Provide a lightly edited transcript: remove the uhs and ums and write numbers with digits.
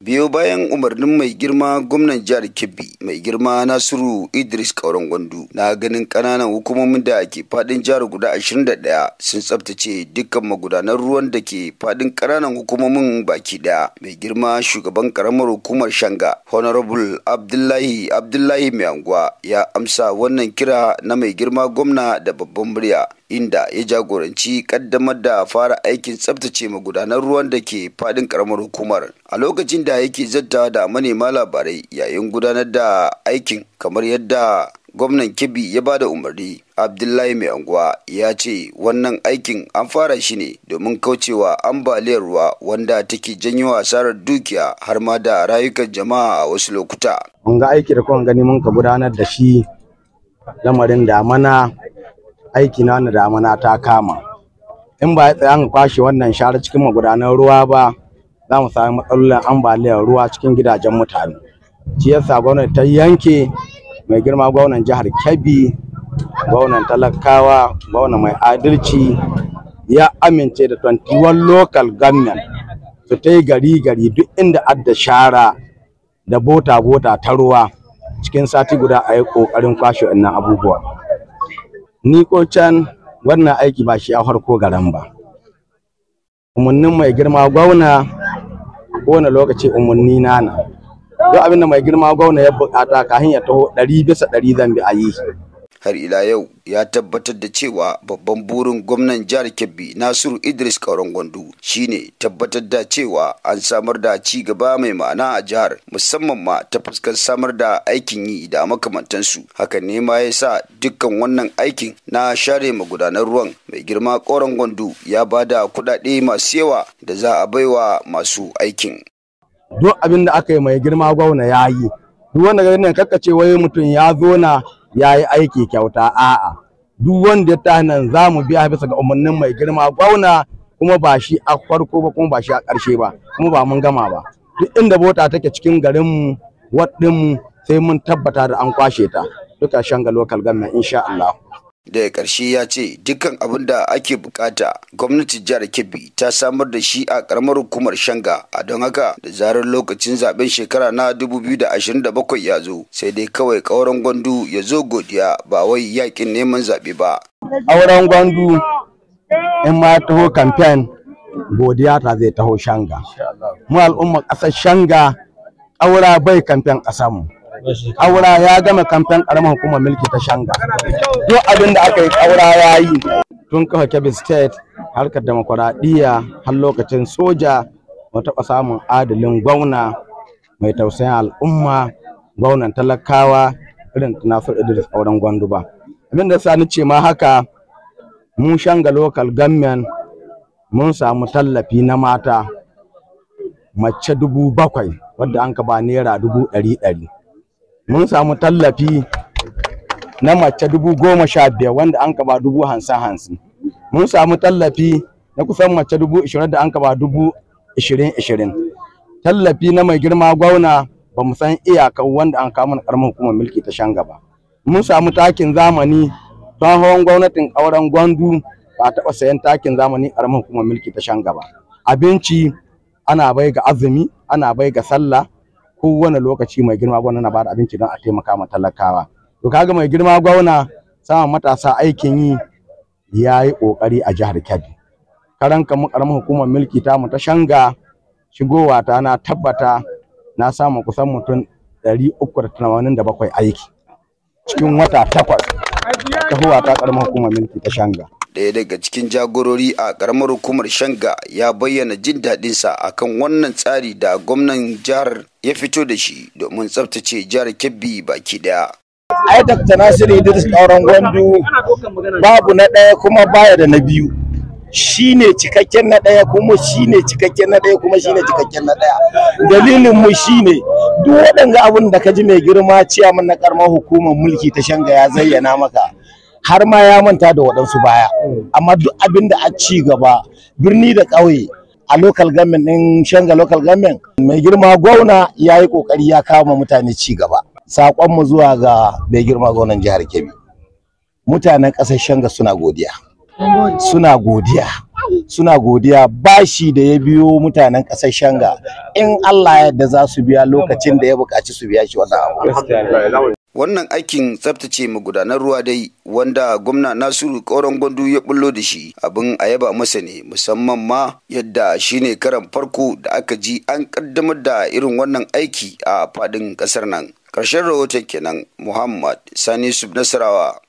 Biyo bayan umarnin mai girma gwamnan jihar Kebbi mai girma Nasiru Idris Kauran Gwandu na ganin kananan hukumomin da ke fadin jihar guda 21 sun tsabtace dukkan magudanan ruwan da ke fadin kananan hukumomin baki daya. Mai girma shugaban karamar hukumar Shanga Honorable Abdullahi Mai Anguwa ya amsa wannan kira na mai girma gwamna da babban murya, inda ya jagoranci kaddamar da fara aikin tsabtace magudanan ruwan da ke fadin karamar hukumar. A lokacin da yake zanta da manema labarai yayin gudanar da aikin kamar yadda gwamnan Kebbi ya bada umarni, Abdullahi Mai Anguwa ya ce wannan aikin an fara shi ne domin kaucewa ambaliyar ruwa wanda take janyo asarar dukiya har ma da rayukan jama'a a wasu lokuta. Mun ga aiki da kuma gani mun ka gudanar da shi lamarin damana, aiki na wannan damana ta kama. In ba ya tsaya an kwashe wannan share cikin magudanan ruwa ba, za mu sami matsalolin ambaliyar ruwa cikin gidajen mutane. Shi yasa gwamnati ta yanke mai girma gwamnan jihar Kebbi, gwamnan talakawa, gwamnan mai adalci ya amince da 21 local government su ta yi gari duk inda adda shara da bota ta ruwa cikin sati guda a yi ƙoƙarin kwashe wannan abubuwa. Ni ko can wannan aiki ba shi a farko garan ba. Umarnin mai girma gwamna kowane lokaci umarni na. Duk abin da mai girma gwamna ya bukata kafin ya taho 100% zan bi a yi. Har ila yau ya tabbatar da cewa babban burin gwamnan jihar Kebbi Nasiru Idris Kauran Gwandu shine tabbatar da cewa an samar da ci gaba mai ma'ana a jihar, musamman ma ta fuskar samar da aikin yi da makamantansu. Hakan ne ma ya sa dukkan wannan aikin na share magudanar ruwan mai girma Kauran Gwandu ya bada kuɗaɗe masu yawa da za a baiwa masu aikin. Duk abin da aka yi mai girma gwamna ya yi. Duk wanda ga nan kakkace wai mutum ya zo na ya yi aiki kyauta, a'a, duk wanda ta nan za mu biya bisa ga umarnin mai girma gwamna, kuma ba shi a farko ba kuma ba shi a ƙarshe ba, kuma ba mun gama ba. Duk inda bota take cikin garinmu waɗinmu sai mun tabbata da an kwashe ta duka Shanga local government insha Allah. Daga ƙarshe ya ce dukkan abin da ake bukata gwamnatin jihar Kebbi ta samar da shi a ƙaramar hukumar Shanga, a don haka da zarar lokacin zaben shekara na 2027 ya zo sai dai kawai Kauran Gwandu ya zo godiya ba wai yakin neman zaɓe ba. Kauran Gwandu in ma taho campaign godiya ta zai taho Shanga. Mu al'ummar ƙasar Shanga Kaura bai campaign ƙasarmu. Kaura ya gama kamfen karamar hukumar mulki ta Shanga. Duk abin da aka yi Kaura ya yi tun kafa Kebbi State, harkar demokuraɗiyya har lokacin soja, mu taɓa samun adalin gwamna mai tausayin al'umma, gwamnan talakawa irin Nasiru Idris Kauran Gwandu ba. Abin da sa ni ce ma haka, mun Shanga local government mun samu tallafi na mata mace 7,000 wadda an ka ba naira 100,000. Mun samu tallafi na mace 15,000 wanda an ka ba 50,000. Mun samu tallafi na kusan mace 20,000 da an ka ba 20,000. Tallafi na mai girma gwamna ba mu san iyakar wanda an kama na karamar hukumar mulki ta Shanga ba. Mun samu takin zamani tun hawan gwamnatin Kauran Gwandu ba taɓa sayan takin zamani karamar hukumar mulki ta Shanga ba. Abinci ana bai ga azumi, ana bai ga sallah, kowane lokaci mai girma gwamna na bada abinci don a taimaka ma talakawa. To kaga mai girma gwamna samun matasa aikin yi ya yi kokari a jihar Kebbi. Karan mu karamar hukumar mulki ta mu ta Shanga, shigowa ta na tabbata na samu kusan mutum 387 aiki cikin wata 8 ta huwa ta karamar hukumar mulki ta Shanga. Daya daga cikin jagorori a karamar hukumar Shanga ya bayyana jin daɗinsa akan wannan tsari da gwamnan jihar ya fito da shi domin tsaftace jihar Kebbi baki daya. Ai Dr. Nasiru Idris Kauran Gwandu babu na ɗaya kuma baya da na biyu. Shine cikakken na ɗaya kuma shine cikakken na ɗaya kuma shine cikakken na ɗaya. Dalilin mu shine duk waɗanda abun da ka ji mai girma ciyaman na karamar hukumar mulki ta Shanga ya zayyana maka, har ma ya manta da waɗansu baya, amma duk abin da a ci gaba birni da ƙauye a local government ɗin Shanga local government mai girma gwamna ya yi ƙoƙari ya kawo mutane ci gaba. Saƙonmu zuwa ga mai girma gwamnan jihar Kebbi, mutanen ƙasar Shanga suna godiya, suna godiya bashi da ya biyo mutanen ƙasar Shanga in Allah ya yarda za su biya lokacin da ya buƙaci su biya shi wannan. Wannan aikin tsaftace magudanar ruwa dai wanda gwamna Nasiru Kauran Gwandu ya bullo da shi abin a yaba masa ne, musamman ma yadda shine karan farko da aka ji an kaddamar da irin wannan aiki a fadin kasar nan. Ƙarshen rahoton kenan, Muhammad Sani Sub Nasarawa.